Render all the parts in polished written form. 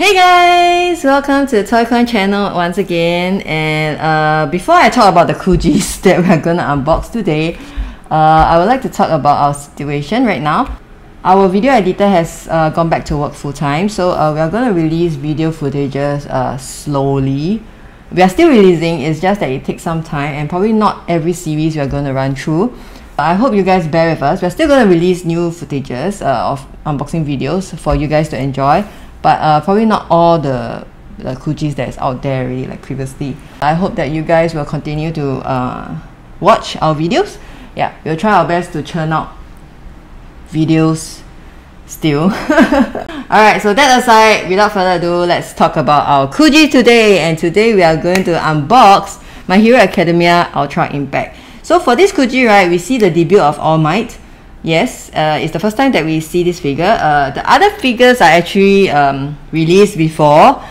Hey guys! Welcome to the ToyCon channel once again, and before I talk about the Kujis that we're gonna unbox today, I would like to talk about our situation right now. Our video editor has gone back to work full-time, so we are gonna release video footages slowly. We are still releasing, it's just that it takes some time and probably not every series we are going to run through. I hope you guys bear with us. We're still going to release new footages of unboxing videos for you guys to enjoy, but probably not all the Kujis that is out there already like previously. I hope that you guys will continue to watch our videos. Yeah, we'll try our best to churn out videos still. Alright, so that aside, without further ado, let's talk about our Kuji today. And today we are going to unbox My Hero Academia Ultra Impact. So for this Kuji, right, we see the debut of All Might. Yes, it's the first time that we see this figure. The other figures are actually released before.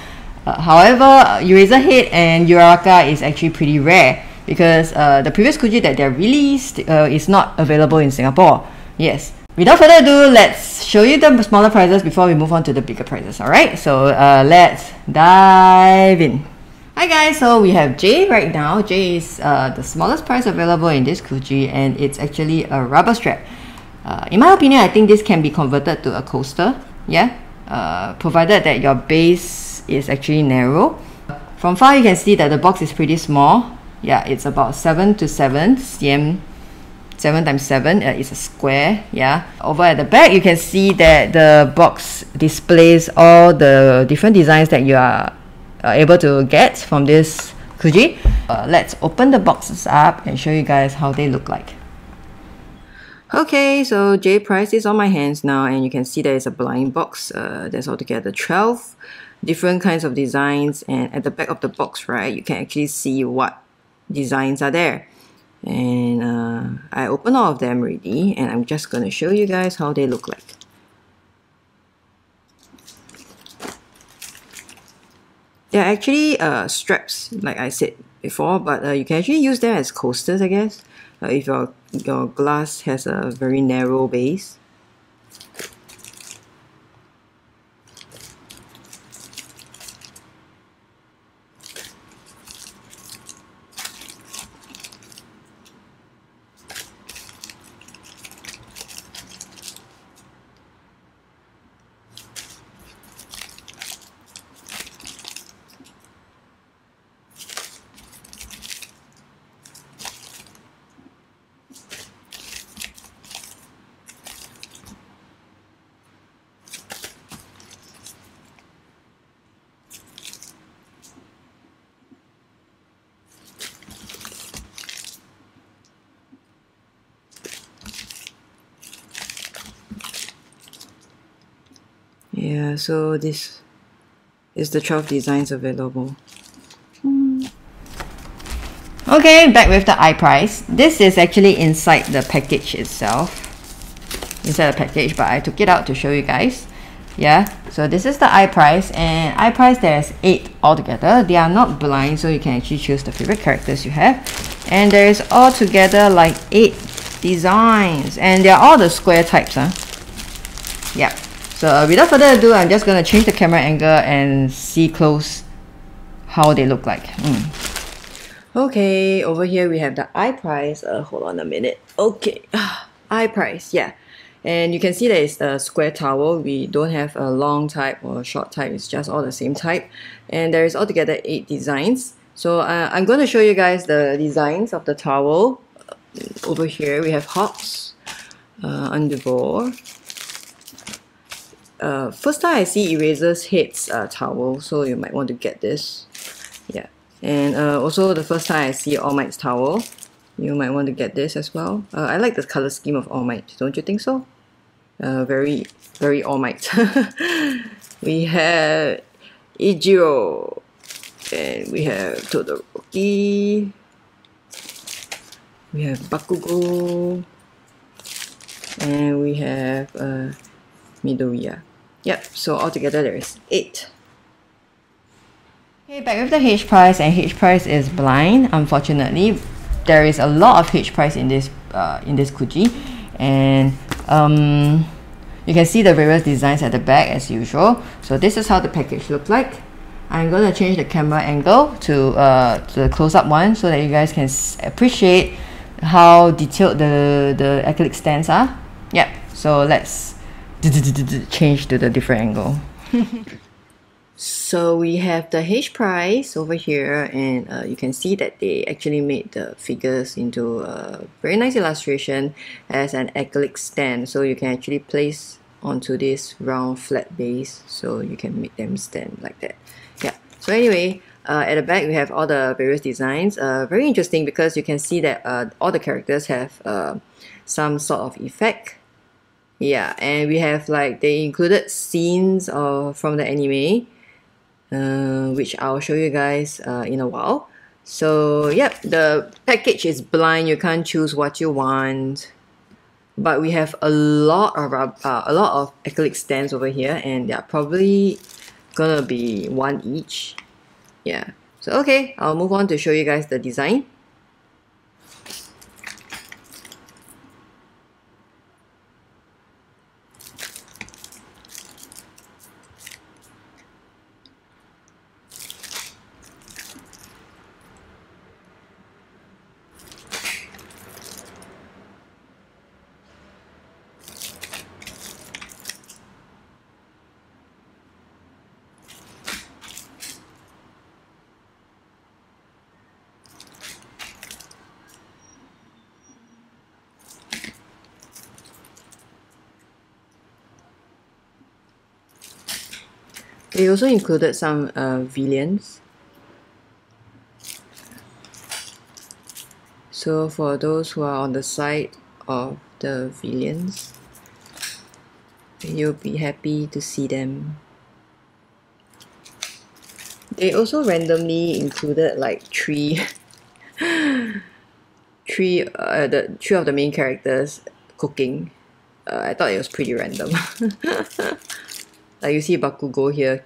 However, Eraserhead and Uraraka is actually pretty rare because the previous Kuji that they're released is not available in Singapore. Yes. Without further ado, let's show you the smaller prizes before we move on to the bigger prizes. Alright, so let's dive in. Hi guys, so we have J right now. J is the smallest prize available in this Kuji, and it's actually a rubber strap. In my opinion, I think this can be converted to a coaster. Yeah, provided that your base is actually narrow. From far you can see that the box is pretty small. Yeah, it's about 7 to 7 cm. 7 times 7 is a square. Yeah, over at the back you can see that the box displays all the different designs that you are able to get from this Kuji. Let's open the boxes up and show you guys how they look like. Okay, so J prize is on my hands now, and you can see there is a blind box. There's altogether 12 different kinds of designs, and at the back of the box, right, you can actually see what designs are there. And I opened all of them already, and I'm just going to show you guys how they look like. They're actually straps, like I said before, but you can actually use them as coasters, I guess, if your glass has a very narrow base. Yeah, so this is the 12 designs available. Okay, back with the eye prize. This is actually inside the package itself. Inside the package, but I took it out to show you guys. Yeah, so this is the eye prize, and eye prize there's 8 altogether. They are not blind, so you can actually choose the favorite characters you have. And there is altogether like 8 designs, and they are all the square types. Yeah. So without further ado, I'm just going to change the camera angle and see close how they look like. Okay, over here we have the eye prize. Hold on a minute. Okay, eye prize, yeah. And you can see that it's a square towel. We don't have a long type or a short type. It's just all the same type. And there is altogether 8 designs. So I'm going to show you guys the designs of the towel. Over here we have Hawks, Underboard. First time I see Eraserhead's towel, so you might want to get this. Yeah, and also the first time I see All Might's towel, you might want to get this as well. I like the color scheme of All Might, don't you think so? Very All Might. We have Ichiro, and we have Todoroki, we have Bakugo, and we have Midoriya. Yep, so altogether there is 8. Okay, back with the H prize, and H prize is blind. Unfortunately, there is a lot of H prize in this Kuji, and you can see the various designs at the back as usual. So this is how the package looks like. I'm going to change the camera angle to the close-up one so that you guys can appreciate how detailed the acrylic stands are. Yep, so let's change to the different angle. So we have the H price over here, and you can see that they actually made the figures into a very nice illustration as an acrylic stand. So you can actually place onto this round flat base, so you can make them stand like that. Yeah. So anyway, at the back we have all the various designs. Very interesting because you can see that all the characters have some sort of effect. Yeah, and we have like they included scenes from the anime, which I'll show you guys in a while. So yep, the package is blind. You can't choose what you want, but we have a lot of acrylic stands over here, and they're probably gonna be one each. Yeah. So okay, I'll move on to show you guys the design. They also included some villains. So for those who are on the side of the villains, you'll be happy to see them. They also randomly included like three of the main characters cooking. I thought it was pretty random. Like you see Bakugo here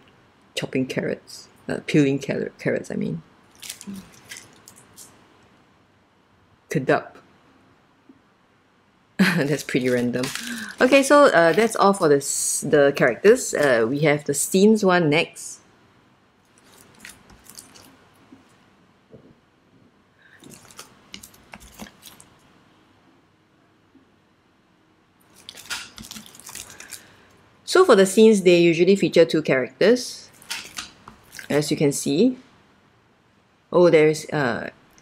chopping carrots, peeling carrots I mean. Kadap. That's pretty random. Okay, so that's all for the characters. We have the scenes one next. So for the scenes, they usually feature two characters, as you can see. Oh, there's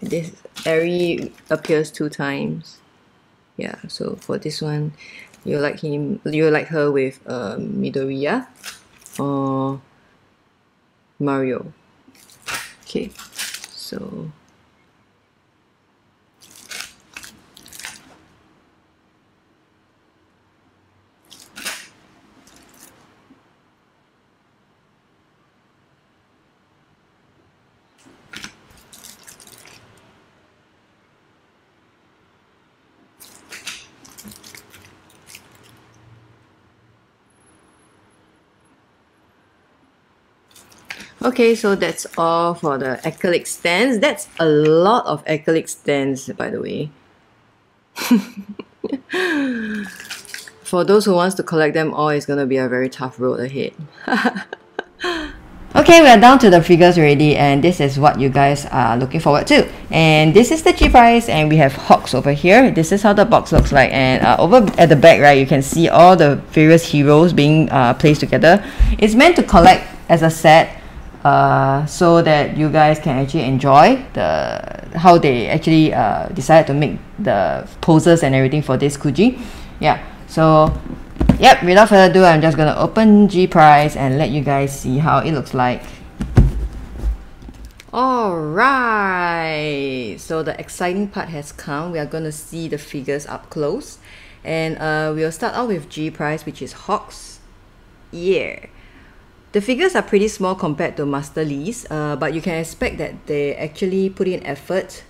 this Eri appears 2 times. Yeah, so for this one, you like her with Midoriya or Mario. Okay, so okay, so that's all for the acrylic stands. That's a lot of acrylic stands, by the way. For those who wants to collect them all, it's gonna be a very tough road ahead. Okay, we are down to the figures already, and this is what you guys are looking forward to. And this is the G price, and we have Hawks over here. This is how the box looks like, and over at the back, right, you can see all the various heroes being placed together. It's meant to collect as a set, so that you guys can actually enjoy how they actually decided to make the poses and everything for this Kuji. Yeah, so yep, without further ado, I'm just gonna open G price and let you guys see how it looks like. Alright, so the exciting part has come. We are gonna see the figures up close, and we'll start off with G price, which is Hawks. Yeah. The figures are pretty small compared to Master Lee's, but you can expect that they actually put in effort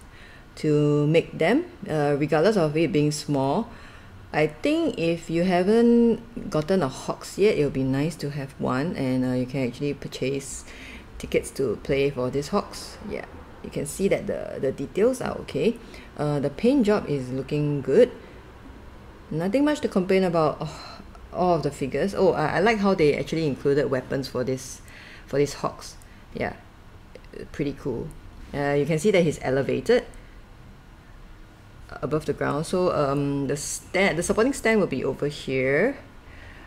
to make them, regardless of it being small. I think if you haven't gotten a Hawks yet, it will be nice to have one, and you can actually purchase tickets to play for this Hawks. Yeah, you can see that the details are okay. The paint job is looking good. Nothing much to complain about. Oh, all of the figures. Oh, I like how they actually included weapons for these hawks. Yeah, pretty cool. You can see that he's elevated above the ground. So the supporting stand will be over here,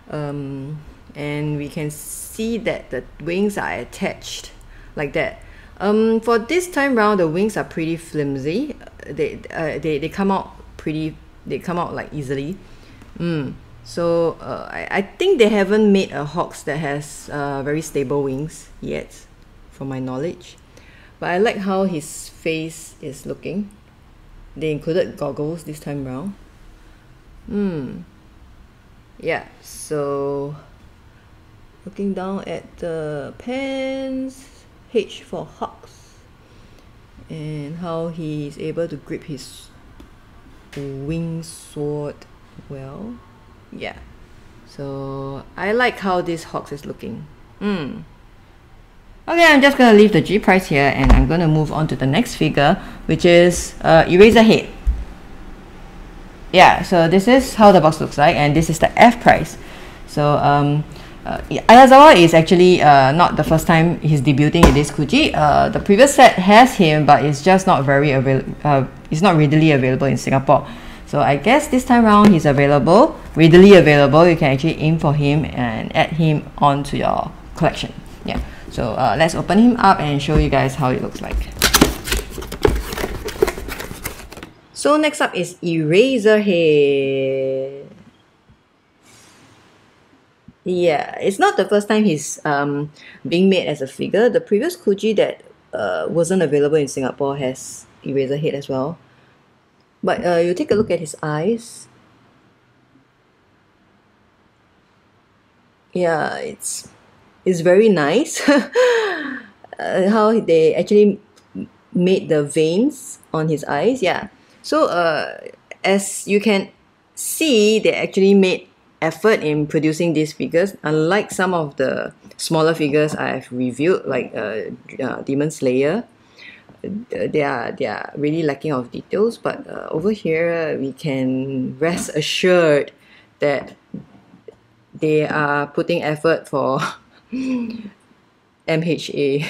and we can see that the wings are attached like that. For this time round, the wings are pretty flimsy. They come out like easily. So I think they haven't made a hawks that has very stable wings yet, from my knowledge. But I like how his face is looking. They included goggles this time round. Yeah, so looking down at the pants, H for hawks, and how he's able to grip his wing sword well. Yeah, so I like how this hawks is looking. Okay, I'm just gonna leave the G price here, and I'm gonna move on to the next figure, which is Eraserhead. Yeah, so this is how the box looks like, and this is the F price. So Ayazawa is actually not the first time he's debuting in this Kuji. The previous set has him, but it's just not very it's not readily available in Singapore. So I guess this time around he's readily available. You can actually aim for him and add him onto your collection. Yeah. So let's open him up and show you guys how it looks like. So next up is Eraserhead. Yeah, it's not the first time he's being made as a figure. The previous Kuji that wasn't available in Singapore has Eraserhead as well. But you take a look at his eyes. Yeah, it's very nice how they actually made the veins on his eyes. Yeah, so as you can see, they actually made effort in producing these figures, unlike some of the smaller figures I've reviewed, like Demon Slayer. They are really lacking of details, but over here we can rest assured that they are putting effort for MHA.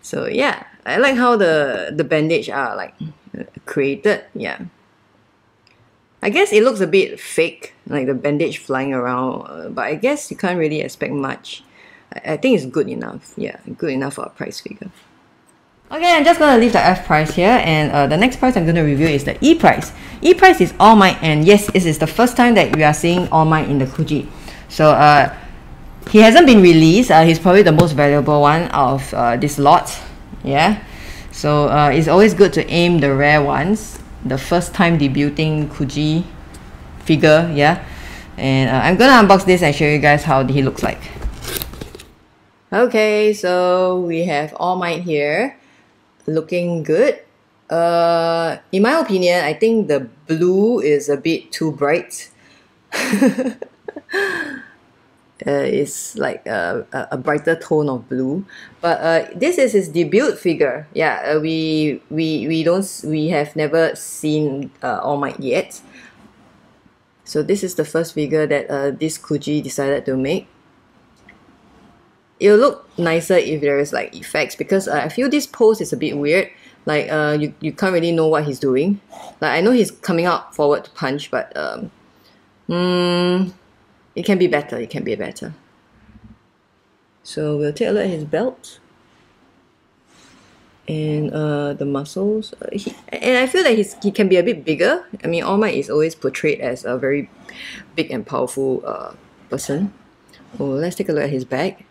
So yeah, I like how the bandage are like created. Yeah, I guess it looks a bit fake, like the bandage flying around, but I guess you can't really expect much. I think it's good enough. Yeah, good enough for a price figure. Okay, I'm just gonna leave the F price here, and the next price I'm gonna review is the E price. E price is All Might, and yes, this is the first time that we are seeing All Might in the Kuji. So he hasn't been released. He's probably the most valuable one of this lot. Yeah, so it's always good to aim the rare ones, the first time debuting Kuji figure. Yeah, and I'm gonna unbox this and show you guys how he looks like. Okay, so we have All Might here, looking good. In my opinion, I think the blue is a bit too bright. It's like a brighter tone of blue, but this is his debut figure. Yeah, we have never seen All Might yet. So this is the first figure that this Kuji decided to make. It'll look nicer if there is like effects, because I feel this pose is a bit weird. Like you can't really know what he's doing. Like I know he's coming out forward to punch, but it can be better. It can be better. So we'll take a look at his belt and the muscles. And I feel that he can be a bit bigger. I mean, All Might is always portrayed as a very big and powerful person. Oh, let's take a look at his back.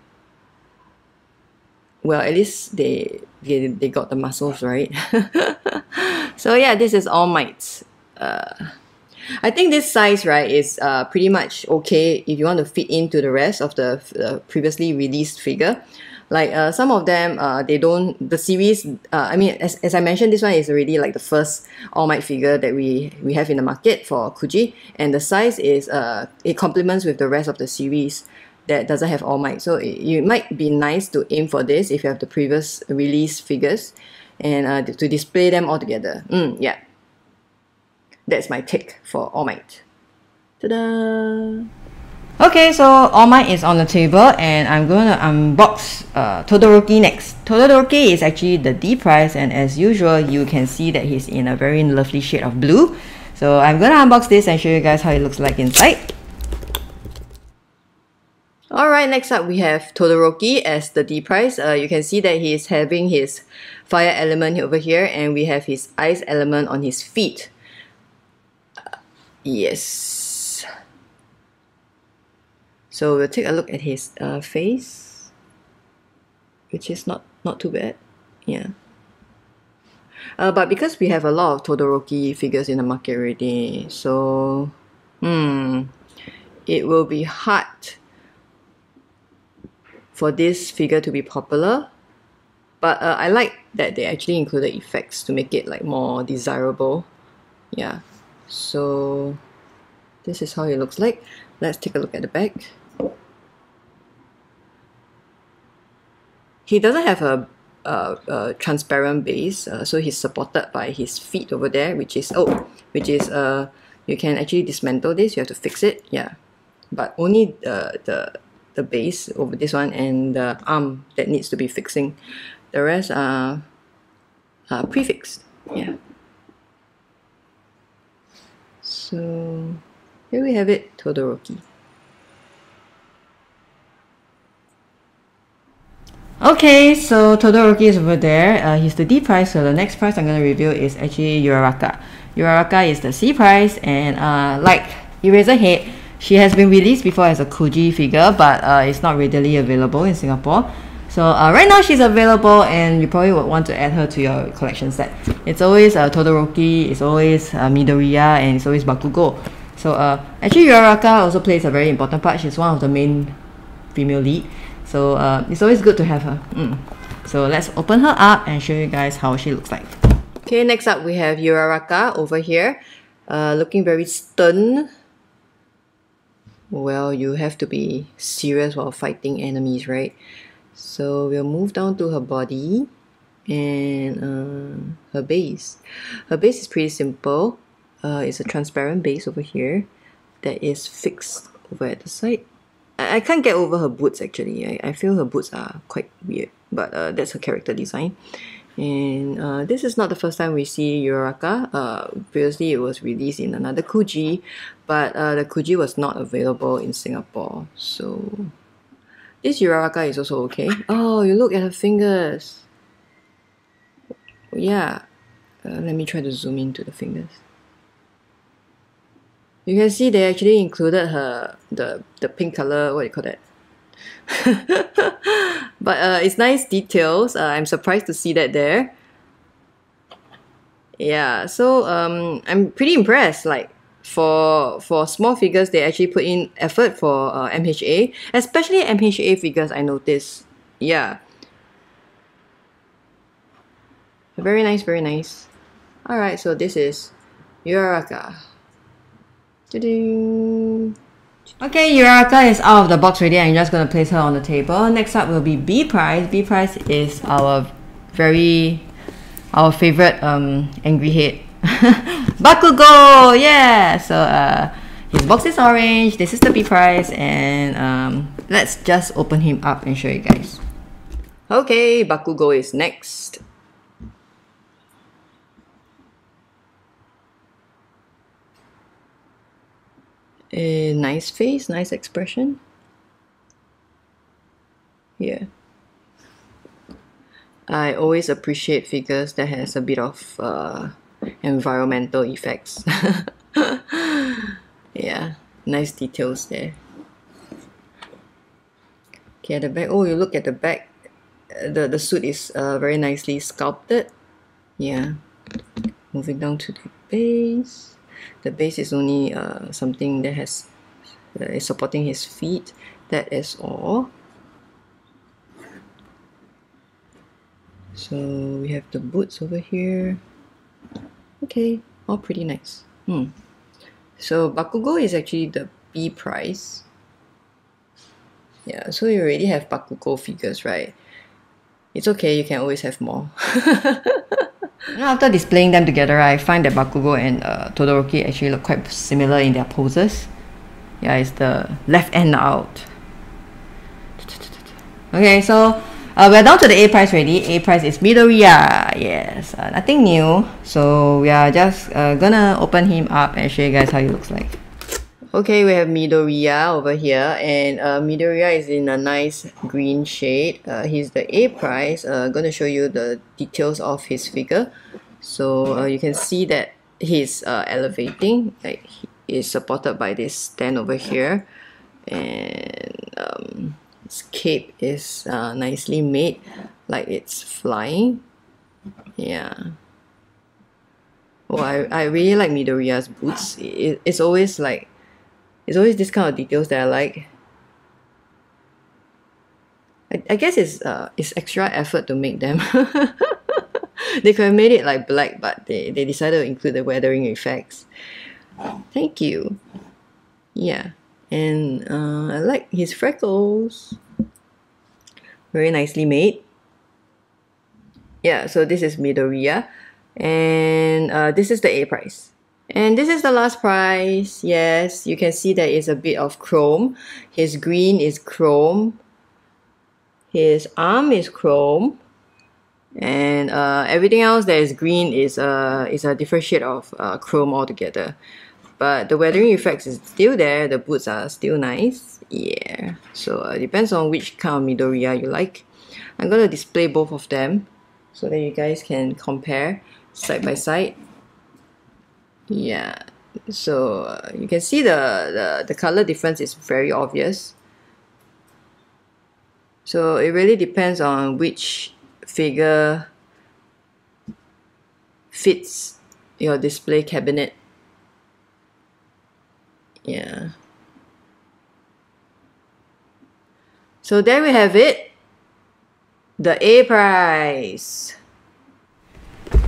Well, at least they got the muscles right. So yeah, this is All Might. I think this size, right, is pretty much okay if you want to fit into the rest of the previously released figure. Like some of them, they don't, the series, I mean, as I mentioned, this one is already like the first All Might figure that we have in the market for Kuji, and the size is, it complements with the rest of the series that doesn't have All Might. So it might be nice to aim for this if you have the previous release figures, and to display them all together. Yeah, that's my take for All Might. Ta-da! Okay, so all mine is on the table and I'm going to unbox Todoroki next. Todoroki is actually the D price, and as usual you can see that he's in a very lovely shade of blue. So I'm going to unbox this and show you guys how it looks like inside. Alright, next up we have Todoroki as the D price. You can see that he's having his fire element over here, and we have his ice element on his feet. Yes. So we'll take a look at his face, which is not too bad. Yeah. But because we have a lot of Todoroki figures in the market already, so it will be hard for this figure to be popular. But I like that they actually included effects to make it like more desirable. Yeah. So this is how it looks like. Let's take a look at the back. He doesn't have a transparent base, so he's supported by his feet over there, which is you can actually dismantle this. You have to fix it, yeah, but only the base over this one and the arm that needs to be fixing. The rest are prefixed, yeah. So here we have it, Todoroki. Okay, so Todoroki is over there. He's the D price, so the next price I'm going to review is actually Uraraka. Uraraka is the C price, and like Eraserhead, she has been released before as a Kuji figure, but it's not readily available in Singapore. So right now she's available, and you probably would want to add her to your collection set. It's always Todoroki, it's always Midoriya, and it's always Bakugo. So actually Uraraka also plays a very important part. She's one of the main female lead. So it's always good to have her. So let's open her up and show you guys how she looks like. Okay, next up we have Uraraka over here, looking very stern. Well, you have to be serious while fighting enemies, right? So we'll move down to her body and her base. Her base is pretty simple. It's a transparent base over here that is fixed over at the side. I can't get over her boots actually. I feel her boots are quite weird, but that's her character design. And this is not the first time we see Uraraka. Previously it was released in another Kuji, but the Kuji was not available in Singapore. So this Uraraka is also okay. Oh, you look at her fingers. Yeah. Let me try to zoom into the fingers. You can see they actually included her the pink color, what do you call that? But it's nice details. I'm surprised to see that there. Yeah, so I'm pretty impressed. Like for small figures, they actually put in effort for MHA, especially MHA figures. I noticed. Yeah, very nice, very nice. All right, so this is Uraraka. Okay, Uraraka is out of the box already. I'm just going to place her on the table. Next up will be B price. B price is our favorite angry head. Bakugo! Yeah! So his box is orange. This is the B price, and let's just open him up and show you guys. Okay, Bakugo is next. A nice face, nice expression. Yeah. I always appreciate figures that has a bit of environmental effects. Yeah, nice details there. Okay, at the back. Oh, you look at the back. The suit is very nicely sculpted. Yeah. Moving down to the base. The base is only something that is supporting his feet. That is all. So we have the boots over here. Okay, all pretty nice. So Bakugo is actually the B price. Yeah, so you already have Bakugo figures, right? It's okay, you can always have more. After displaying them together, I find that Bakugo and Todoroki actually look quite similar in their poses. Yeah, it's the left end out. Okay, so we're down to the A prize already. A prize is Midoriya. Yes, nothing new. So we are just gonna open him up and show you guys how he looks like. Okay, we have Midoriya over here, and Midoriya is in a nice green shade. He's the A prize. Gonna show you the details of his figure. So you can see that he's elevating. Like, he is supported by this stand over here, and his cape is nicely made, like it's flying. Yeah. Oh, I really like Midoriya's boots. It's always like, it's always this kind of details that I like. I guess it's extra effort to make them. They could have made it like black, but they decided to include the weathering effects. Thank you. Yeah. And I like his freckles. Very nicely made. Yeah, so this is Midoriya. And this is the A prize. And this is the last prize. Yes, you can see there is a bit of chrome. His green is chrome. His arm is chrome. And everything else that is green is a different shade of chrome altogether. But the weathering effects is still there. The boots are still nice. Yeah. So it depends on which kind of Midoriya you like. I'm going to display both of them so that you guys can compare side by side. Yeah. So you can see the color difference is very obvious. So it really depends on which figure fits your display cabinet. Yeah. So there we have it. The A prize.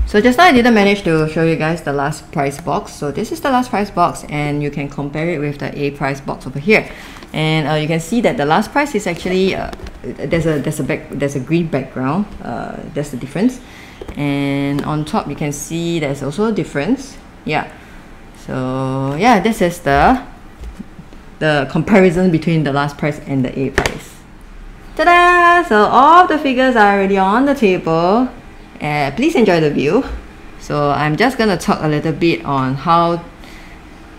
So just now I didn't manage to show you guys the last prize box. So this is the last prize box, and you can compare it with the A prize box over here. And you can see that the last prize is actually there's a green background. That's the difference. And on top you can see there's also a difference. Yeah. So yeah, this is the comparison between the last prize and the A prize. Ta-da! So all of the figures are already on the table. Please enjoy the view. So I'm just gonna talk a little bit on how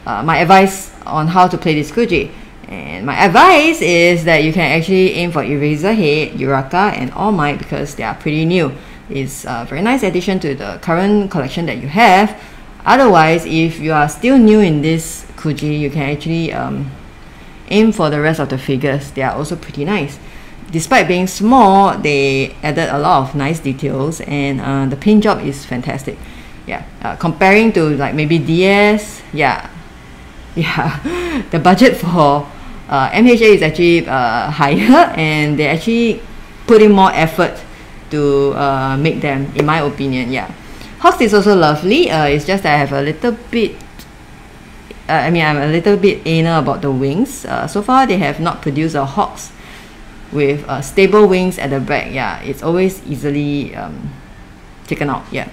my advice on how to play this Kuji. And my advice is that you can actually aim for Eraserhead, Uraka, and All Might because they are pretty new. It's a very nice addition to the current collection that you have. Otherwise, if you are still new in this Kuji, you can actually aim for the rest of the figures. They are also pretty nice. Despite being small, they added a lot of nice details, and the paint job is fantastic. Yeah, comparing to like maybe DS, yeah, the budget for MHA is actually higher, and they actually put in more effort to make them, in my opinion. Yeah, Hawks is also lovely. It's just that I have a little bit. I'm a little bit anal about the wings. So far, they have not produced a Hawks with stable wings at the back. Yeah, it's always easily taken out. Yeah,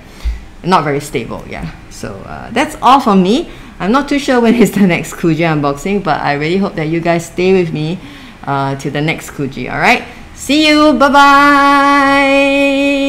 not very stable. Yeah, so that's all from me. I'm not too sure when is the next Kuji unboxing, but I really hope that you guys stay with me to the next Kuji. Alright, see you, bye bye.